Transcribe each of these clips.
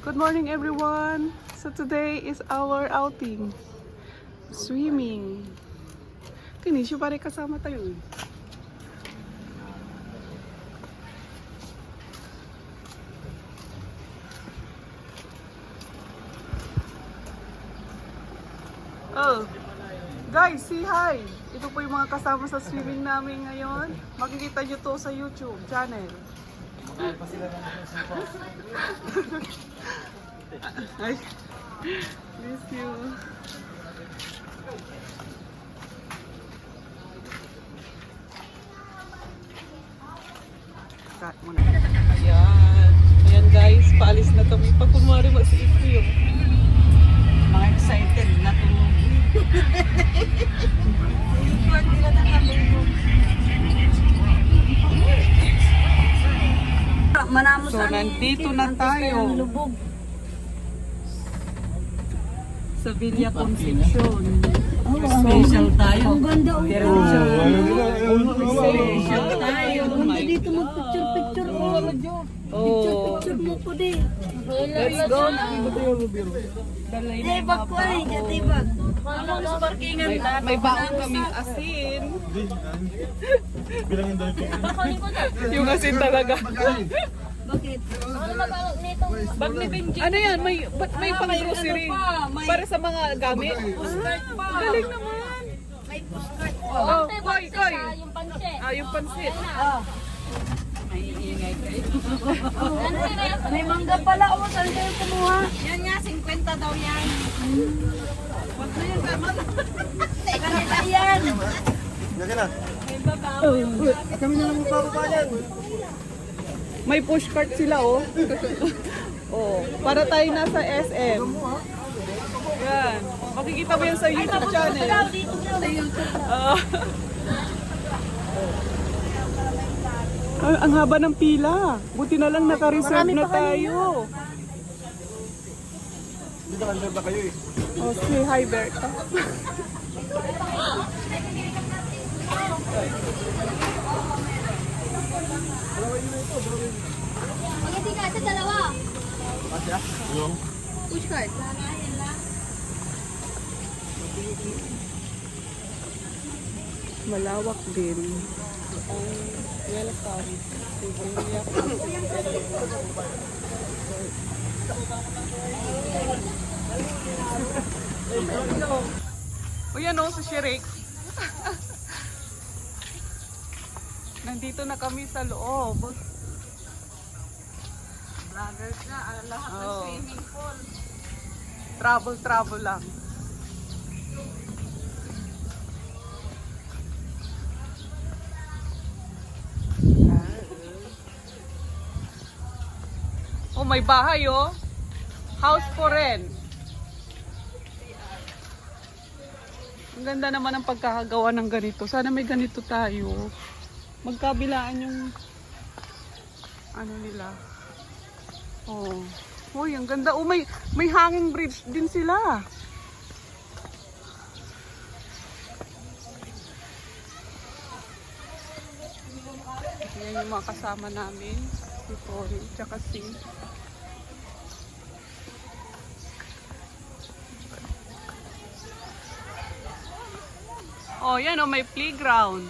Good morning everyone! So today is our outing. Swimming. Kinisyo pare kasama tayo eh. Oh, guys, say hi! Ito po yung mga kasama sa swimming namin ngayon. Makikita nyo to sa YouTube channel. Ay, miss you. Cut muna. Ayan. Ayan guys, paalis na kami. Pag kunwari mag-siip ko yung Mga excited na tumuloy. Usual nila na kami. Manamos So, nandito na tayo. Lubog. sa Villa Concepcion. Special tayo. Ang ganda oh. Special tayo. Ang ganda dito mag-picture-picture oh. Picture-picture mo po din. Let's go na. Tibag ko ay, tibag. May baon kaming asin. Yung asin talaga. Bakit? Bag ni Benji. Ano yan? May pang-grocery. Para sa mga gamit. Galing naman. May postcard. Oh, koy. Yung pansit. Yung pansit. May mangga pala oh. Saan kayo kumuha? Yan nga, 50 daw yan. Wag na yan, tama na. Kanila yan. May pushcart sila oh. Oh, para tayo nasa SM. Yan. Makikita mo yan sa YouTube channel. Ang haba ng pila. Buti na lang naka-reserve na tayo. Dito under ba kayo eh? Oh, say hi Berta. Pagkati ka sa dalawa. Push card. Malawak din. Welcome to Villa O yan o, si Sherek. Nandito na kami sa loob. Vloggers na, lahat ng Oo. swimming pool. Travel lang. Oh, may bahay oh. House for rent. Ang ganda naman ang pagkakagawa ng ganito. Sana may ganito tayo. Magkabilaan yung ano nila. Oh. Uy, ang ganda. Oh, may hanging bridge din sila. Yan yung mga kasama namin. Si Tori, tsaka si oh, yan oh, may playground.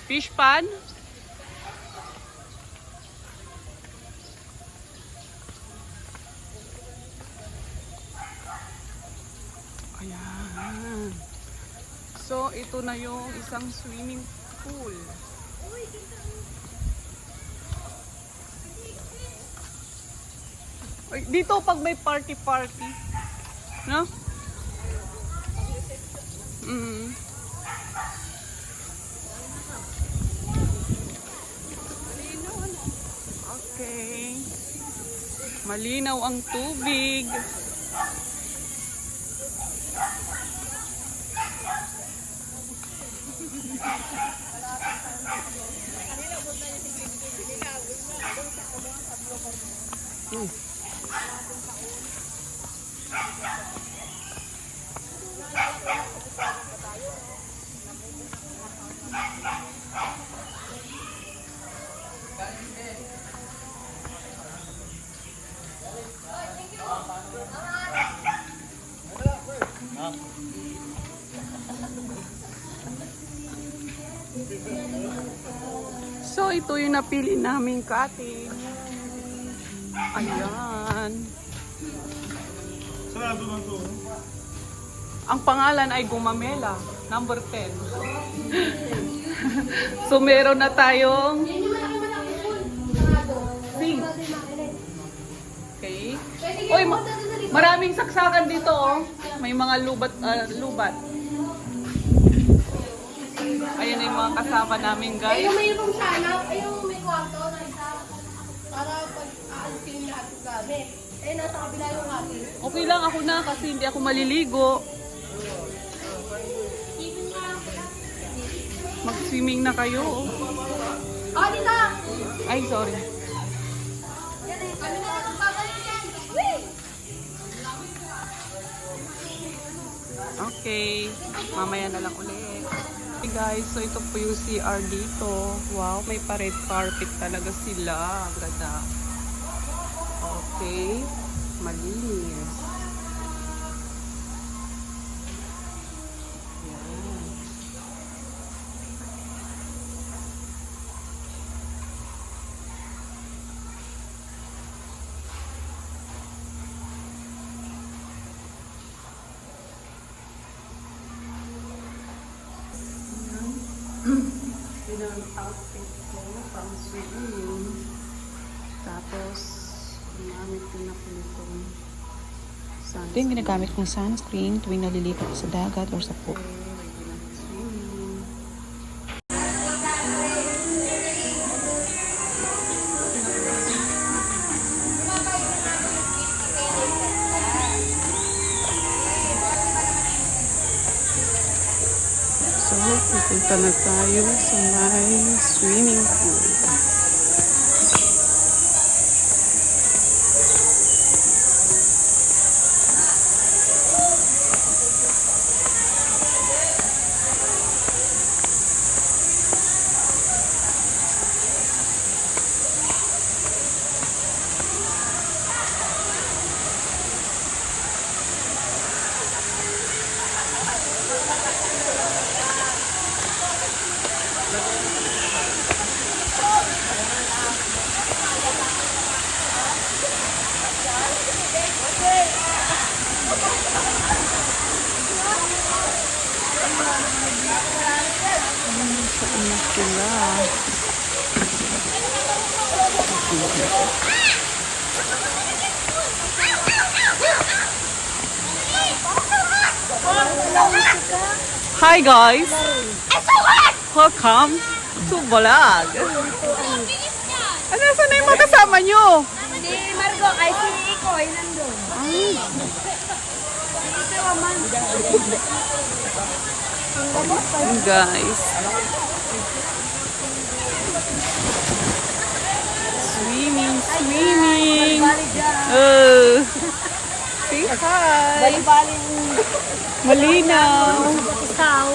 Fish pan. Ayan. So, ito na yung isang swimming pool. Ay, dito pag may party, no? Okay. Malinaw ang tubig. ito yung napili naming cottage. Ayan. Sarado na to. Ang pangalan ay Gumamela, number 10. So meron na tayong sink. Okay. Oy, maraming saksakan dito oh. May mga lubat. Ayan na yung mga kasama namin guys. Yung may room sana, yung may kwarto na isa. Para pag aalisin lahat ng gamit. Nasa kabila yung atin. Okay lang ako na kasi hindi ako maliligo. Mag-swimming na kayo. Oh, dito! Ay, sorry. Kami na lang babalik yan. Wee! Okay. Mamaya na lang ulit. Okay guys, so ito po yung CR dito. Wow, may pa-red carpet talaga sila. Ang ganda. Okay. Malinis. Yan. Yun ang outfit ko pang swimming. Tapos, gumamit din ako nitong sunscreen. Ito yung ginagamit kong sunscreen tuwing nalilipat sa dagat or sa pool. Swimming. So, pupunta na tayo sa may swimming pool. Saan na sila? Hi guys! Welcome to vlog! Ano, saan na yung mga kasama nyo? Si Margo, ay si Iko, ay nandun. Guys. Swimming. Say hi. Bali-bali Malinaw. ikaw.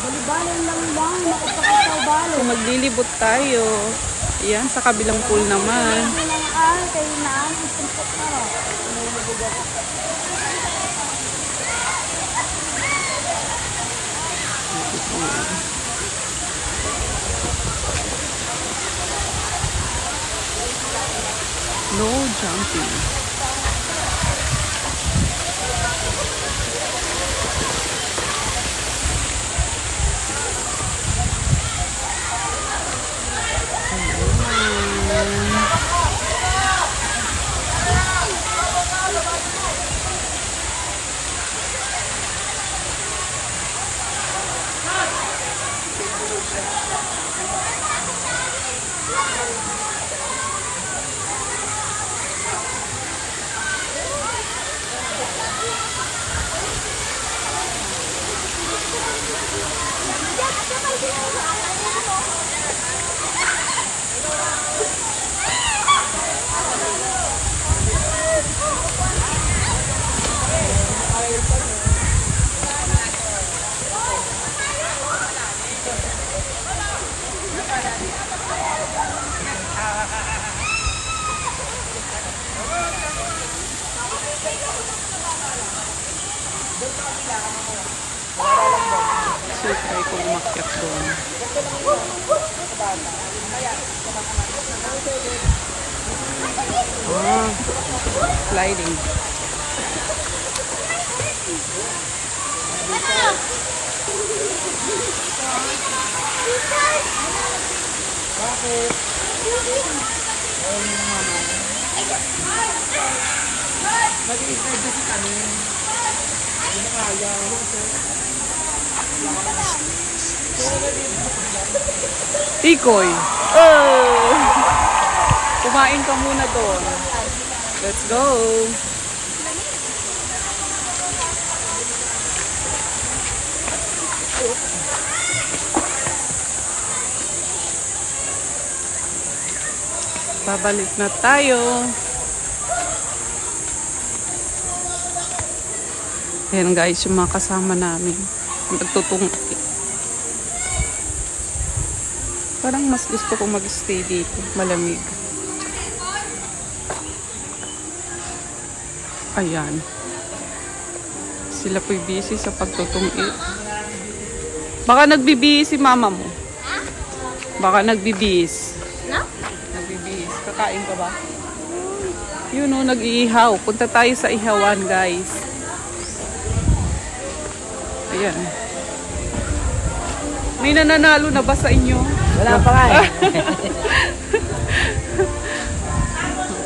Bali-bali lang, makapakasaw bali. So maglilibot tayo. Ayan, sa kabilang pool naman. Kayo na, isumpot na. No jumping. So, try ko umakyat doon. Ah, sliding. Tikoy. Oh! Kumain ka muna doon. Let's go. Babalik na tayo. Ayan guys, yung mga kasama namin. Nagtutungi. Parang mas gusto kong mag-stay dito. Malamig. Ayan. Sila po'y busy sa pagtutungi. Baka nagbibihis si mama mo. Baka nagbibihis. No? Nagbibihis. Kakain ka ba? Yun o, nag-iihaw. Punta tayo sa ihawan, guys. Ayan. May nananalo na ba sa inyo? Wala pa nga eh.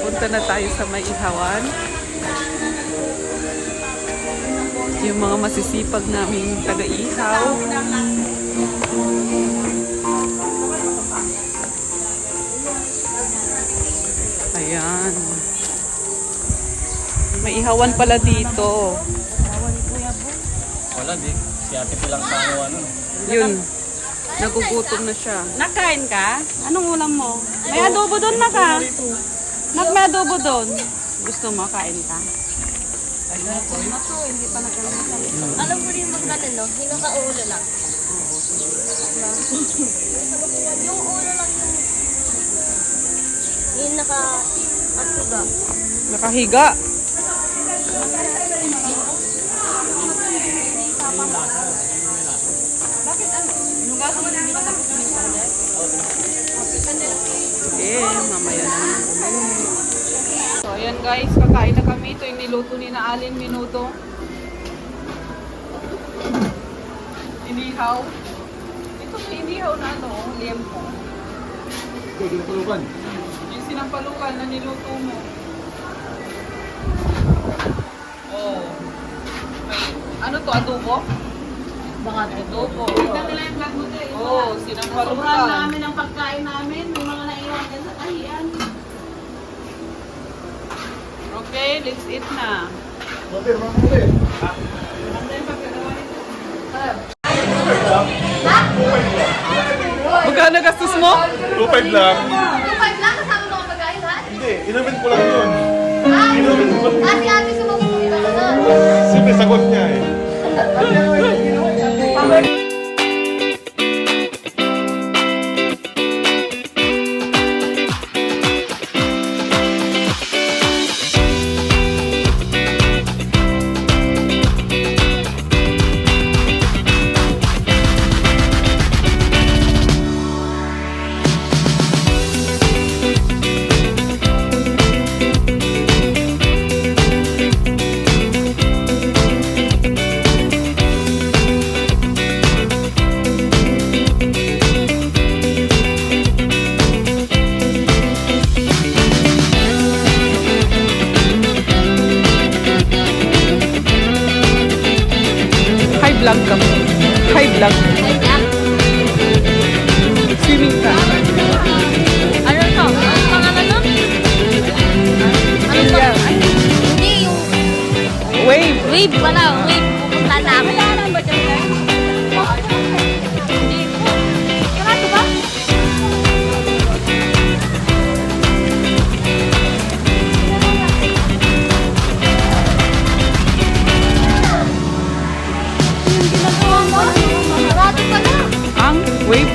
Punta na tayo sa may ihawan. Yung mga masisipag naming taga-ihaw. Ayan. May ihawan pala dito. Wala, di. Si ate pilang tao, ano. Yun. Nagugutom na siya. Nakain ka? Anong ulam mo? May adobo doon na ka. May adobo doon. Gusto mo, kain ka? Alam mo rin magkano, no? Hinakaulo lang. Yung ulo lang yung naka-atuga. Nakahiga. Mamaya na. So, ayan guys, kakain na kami. Ito yung niluto ni na Alin Minuto. Inihaw. Ito inihaw na ano, liempo. Yung sinampalukan na niluto mo. Oh. May, ano to, adobo? Baka Adobo. tignan nila yung vlog mo tayo. Oh, Sobrang sinampalukan. namin ang pagkain namin. May mga naiwan dyan sa kahiyan. Okay, let's eat na. Magkano gastos mo? 2.5 lang. 2.5 lang kasama mga pagkain lahat? Hindi, inumin ko lang yun. Ate-ate sumagutin ka na. Siyempre, sagot niya eh. High vlog ka mo. High vlog. Ay, Jack. Swimming ka. Ano to? Ang pangalan no? Ano to? Yan. Hindi, yung Wave. wave pala. Wave. Pupunta namin. Wala naman ba dyan, guys? Hindi po. Sarado ba? Ginagawa mo? Sarado pala. Ang wave.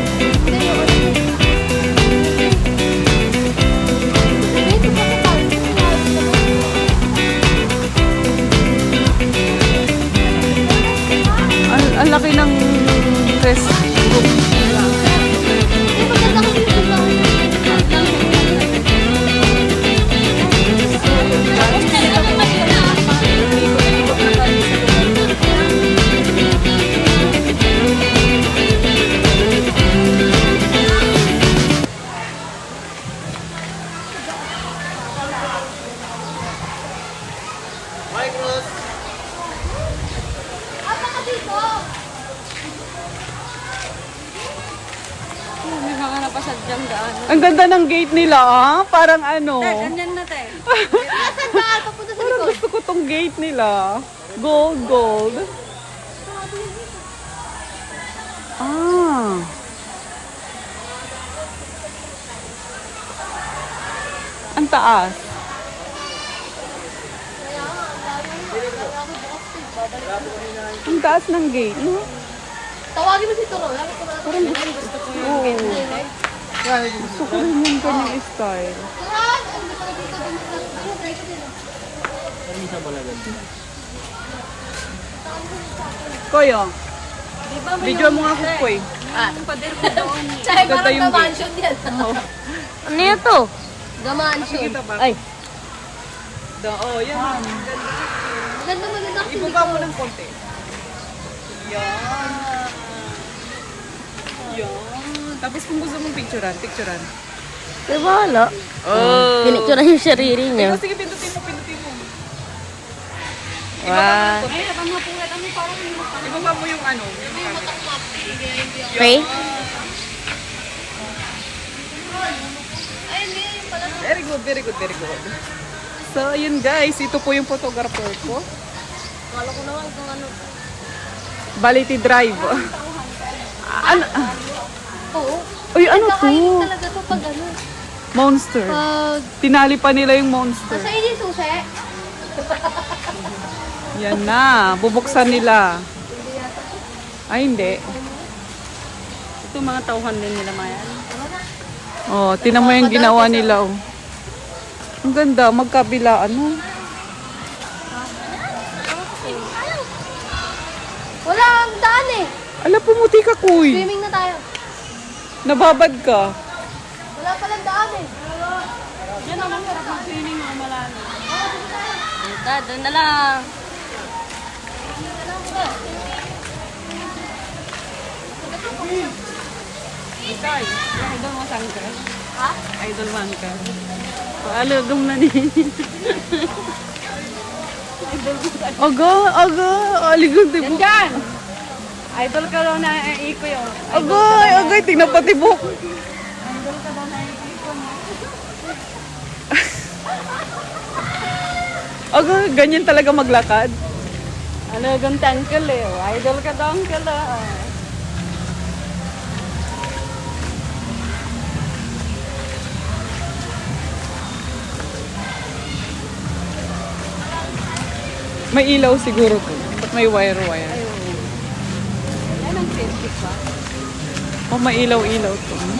sadyang daan. Ang ganda ng gate nila, ah. Parang ano. Ganyan na, te. Nasaan daan? Papunta sa Parang likod. gusto ko tong gate nila. Gold, gold. Ah. Ang taas. Ang taas ng gate, no? Tawagin mo si Turo. Lagi ko na gusto ko yung Oo. Gusto ko rin yung ganyang style. Turan! Ano pa dito? Try ko din. Koyo, Diba may video mo nga ko, Koy. yung pader ko doon. Tsaka Ganda parang yung gate. gamansion yan. Ano yun to? Gamansion. Kita ba? Ay, Oh, yan. Maganda. Ibaba mo ng konti. Yan. Yan. Tapos kung gusto mong picturean. di ba wala? Oh. Pinicture yung sarili niya. Sige, pindutin mo. Wow. Ay, ang mapulat. Ano parang Ibaba mo yung ano. Yung camera. Okay? Very good. So, yun guys. Ito po yung photographer ko. Kala ko naman kung ano. Baliti Drive. Ano? Oo. Uy, ano to? Kakainin talaga to pag ano. Monster. Pag... Tinali pa nila yung monster. Nasa ini susi. Yan na. Bubuksan nila. Ay, hindi. ito mga tauhan din nila, Maya. Oh, tinan mo yung ginawa nila, oh. Ang ganda, magkabila, ano? Wala ang daan eh. Ala, pumuti ka, kuy. Swimming na tayo. Nababad ka. Wala palang daan eh. Diyan naman sarap mag-swimming mga malalim. Punta, doon na lang. Ikay, idol mo saan ka? Ha? Idol man ka. Alugom na ni. Aga, aligon, tibo. Diyan! Idol ka daw na iko yun. Agay, tingnan pati buhok. Idol ka daw na iko mo. Agay, ganyan talaga maglakad. Alugom tangkal eh. Idol ka daw uncle ah. May ilaw siguro to. Ba't may wire-wire? Yan ang safety pa. Oh, may ilaw-ilaw to. Hindi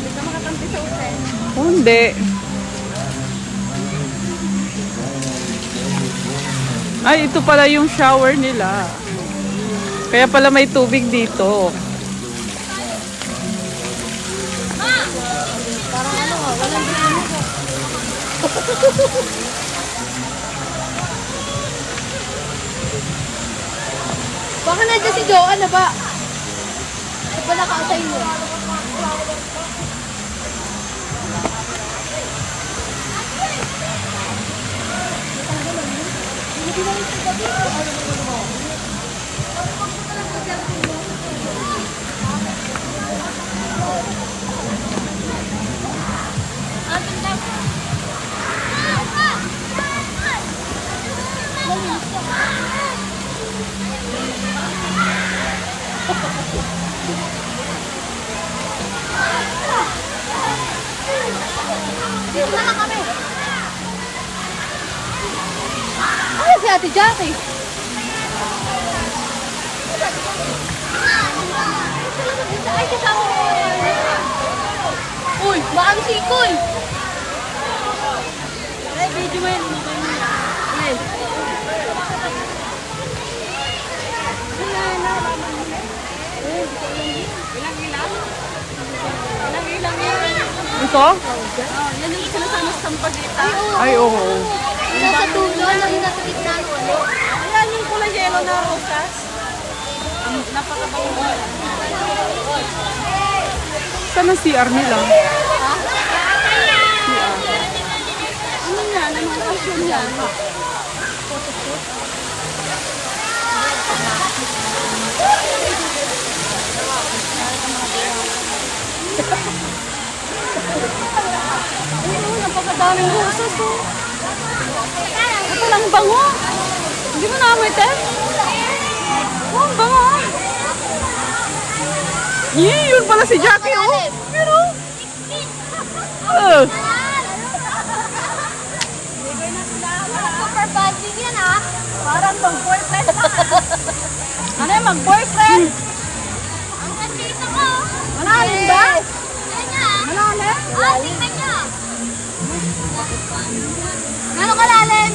ka makatampi sa usen. Oh, hindi. Ay, ito pala yung shower nila. Kaya pala may tubig dito. Baka nandiyan si Joanne na ba? Ano ba naka-assign mo? Dito na lang kami. Ay, si Ate Jackie. Ay, kasama ko. Uy, baka si Ikoy. Ay, video mo yan. Yes. Ilang ilang yan. Ito? Yan yung sinasama sa sampagita. Ay, oo. Nasa dulo, nasa gitna. Ayan yung kulay yellow na rosas. Ang napakabango. Saan ang CR nila? Ano yan? Ano ang pasyon yan? Ayun, napakadaming roses oh. Ito lang bango. Hindi mo naamoy, te? Oh, ang bango. Yun pala si Jackie, oh. Yun, oh. Super bonding yan ah. Parang mag-boyfriend na. Ano yung mag-boyfriend? Ang gandito ko. Malalim ba? Tingnan niya. Malalim? Ah, tingnan niya. Gano'ng kalalim?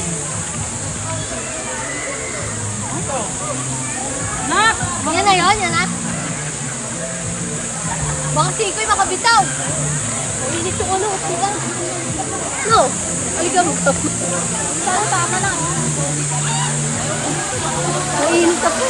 Nak! Yan na yun, yan ah. Baka sikoy makabitaw. Mainit yung ulo. Tiga. No. Aligam. Sana tama lang. Mainit ako.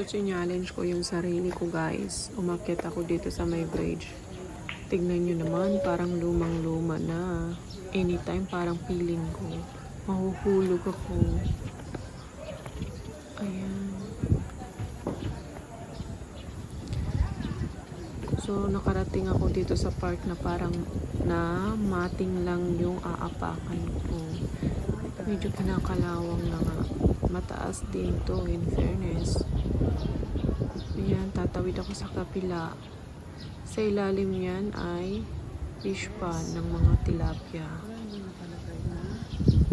challenge ko yung sarili ko guys. Umakyat ako dito sa may bridge. Tignan nyo naman, parang lumang-luma na. Anytime parang feeling ko, mahuhulog ako. Ayan. So, nakarating ako dito sa park na parang na mating lang yung aapakan ko. Medyo kinakalawang na nga. Mataas din to, in fairness. Ayan, tatawid ako sa kapila. Sa ilalim niyan ay fish pond ng mga tilapia.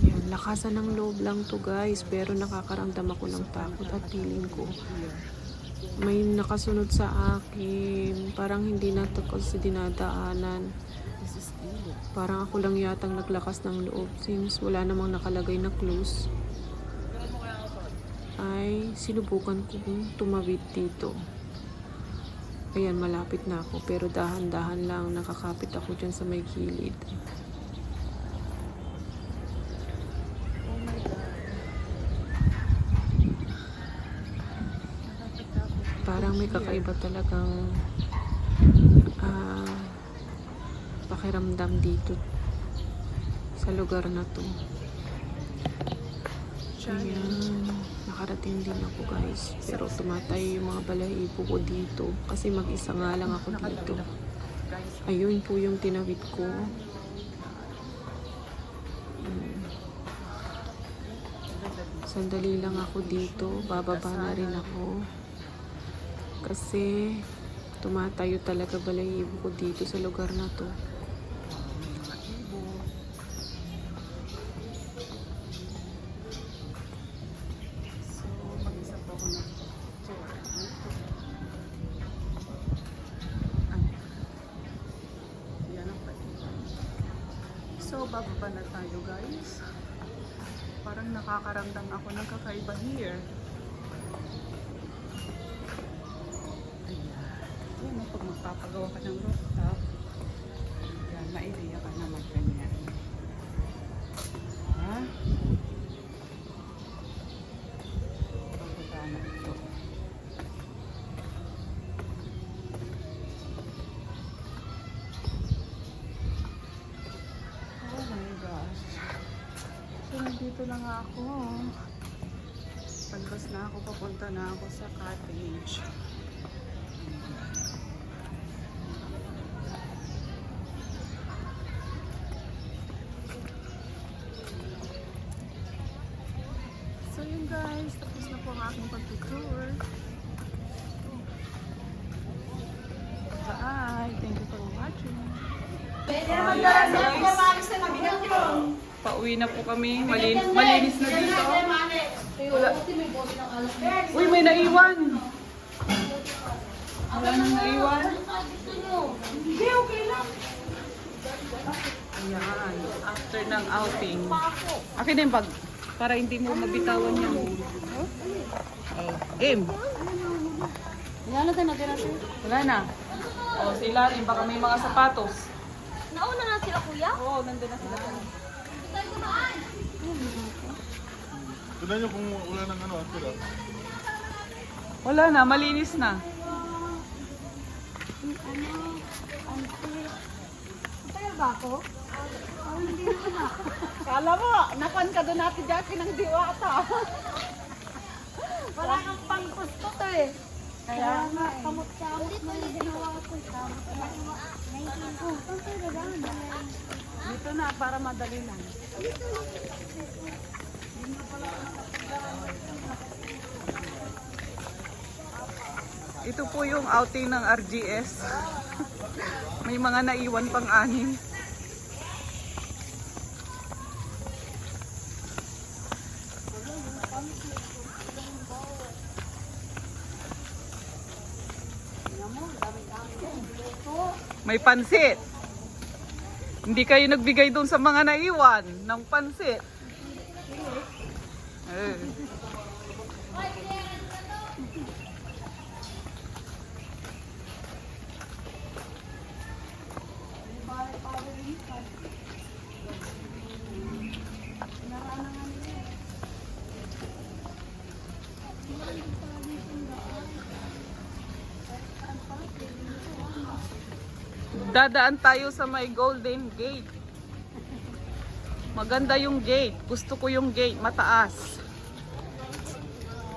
Ayan, lakasan ng loob lang to guys. Pero nakakaramdam ako ng takot at feeling ko may nakasunod sa akin. Parang hindi na to kasi dinadaanan. Parang ako lang yatang naglakas ng loob since wala namang nakalagay na close. Ay sinubukan kong tumawid dito. Ayan, malapit na ako pero dahan-dahan lang, nakakapit ako dyan sa may gilid. Parang may kakaiba talagang pakiramdam dito sa lugar na to. Ayan, nakarating din ako guys. Pero tumatay yung mga balahibo ko dito. Kasi mag-isa nga lang ako dito. Ayun po yung tinawid ko. Sandali lang ako dito. Bababa na rin ako. Kasi tumatayo talaga balahibo ko dito sa lugar na to. So, bababa na tayo guys. Parang nakakaramdam ako ng kakaiba here. Ayan, pag magpapagawa ka ng rooftop, yan, maidiya ka na mag-ganyan. Ha? Bababa na ito. Oh my gosh. So, nandito na nga ako. Pagbas na ako, papunta na ako sa cottage. So yun guys, tapos na po ang aking pag-tour. Bye! Thank you for watching. Pauwi na po kami. Malinis na dito. Wala. Uy, may naiwan. Wala nang naiwan. Hindi, okay lang. Ayan. After ng outing. Akin na yung bag. Para hindi mo mabitawan yung game. Wala na natin. Wala na. O, sa ilalim. Baka may mga sapatos. Nauna na sila kuya? Oo, nandun na sila. Tignan nyo kung wala ng ano, after ah. Wala na, malinis na. Tayo ba ako? Hindi na. Kala mo, napan ka doon natin Jackie ng diwata. Wala kang pang-gusto to eh. Kaya nga, kamot-kamot na yung ginawa ko. Dito na, para madali lang. Ito po yung outing ng RGS. May mga naiwan pang anim. May pansit. Hindi kayo nagbigay doon sa mga naiwan ng pansit. Eh. Dadaan tayo sa may Golden Gate. Maganda yung gate. Gusto ko yung gate, mataas.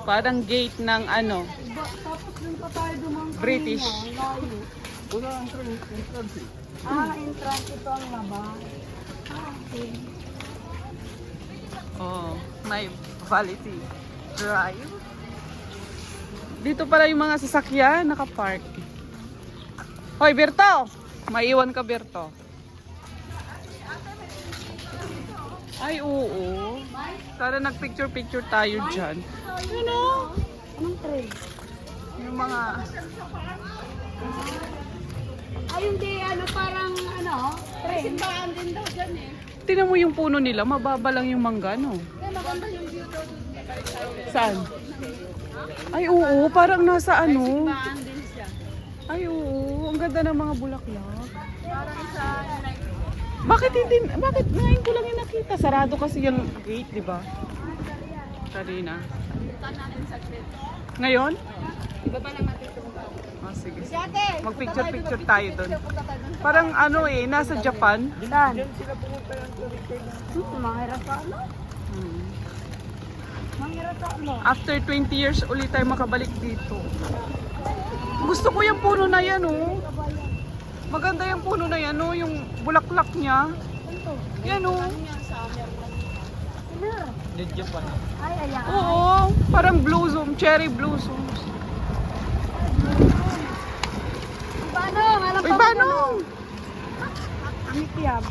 Parang gate ng ano, Tapos dun pa tayo dumang British. layo. Wala ang entrance eh. Entrance ito ang labas. Okay. Oh, may Vality Drive. Dito pala yung mga sasakyan nakapark. Hoy, Berto! Maiwan ka, Berto. Ay, oo. Sana nagpicture-picture tayo dyan. Ano? Anong train? Yung mga... Ay, hindi. Parang train. Simbahan din daw dyan eh. Tingnan mo yung puno nila, mababa lang yung mangga, no? Kaya maganda yung view daw dun. Saan? Ay, oo. Parang nasa ano. Simbahan din siya. Ay, oo. Ang ganda ng mga bulaklak. Parang sa Bakit ngayon ko lang yung nakita? Sarado kasi yung gate, di ba? Kanina. Ngayon? iba pa naman ito. Ah, sige. Ate! Mag-picture-picture tayo doon. Parang ano nasa Japan. Saan? Manghirap sa ano? Hmm. Manghirap sa ano? After 20 years ulit tayo makabalik dito. Gusto ko yung puno na yan, oh. Maganda yung puno na yan, oh. Yung bulaklak niya. Yan, oh. Ay, ayan. Oo, parang blossom, cherry blossoms. Paano? Alam Uy, paano? Mityab.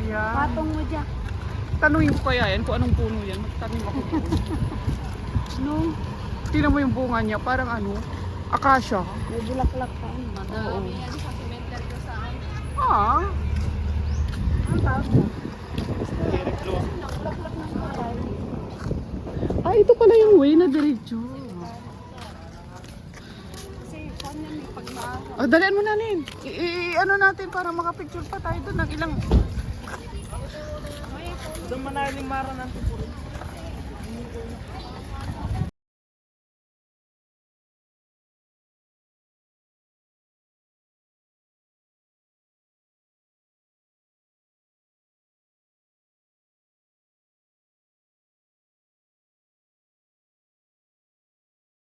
Ayan. Patong mo dyan. Tanungin ko kaya yan kung anong puno yan. Magtanong ako doon. No? Tingnan mo yung bunga niya. Parang ano? Acacia. May bulaklak pa. Madami yan sa cemetery ko saan. Ah. Ang tawag mo? Ah, ito pala yung way na diretso. Oh, dalian mo na nin. Ano natin para makapicture pa tayo doon ng ilang... Sa Manaling Mara ng Tupuro.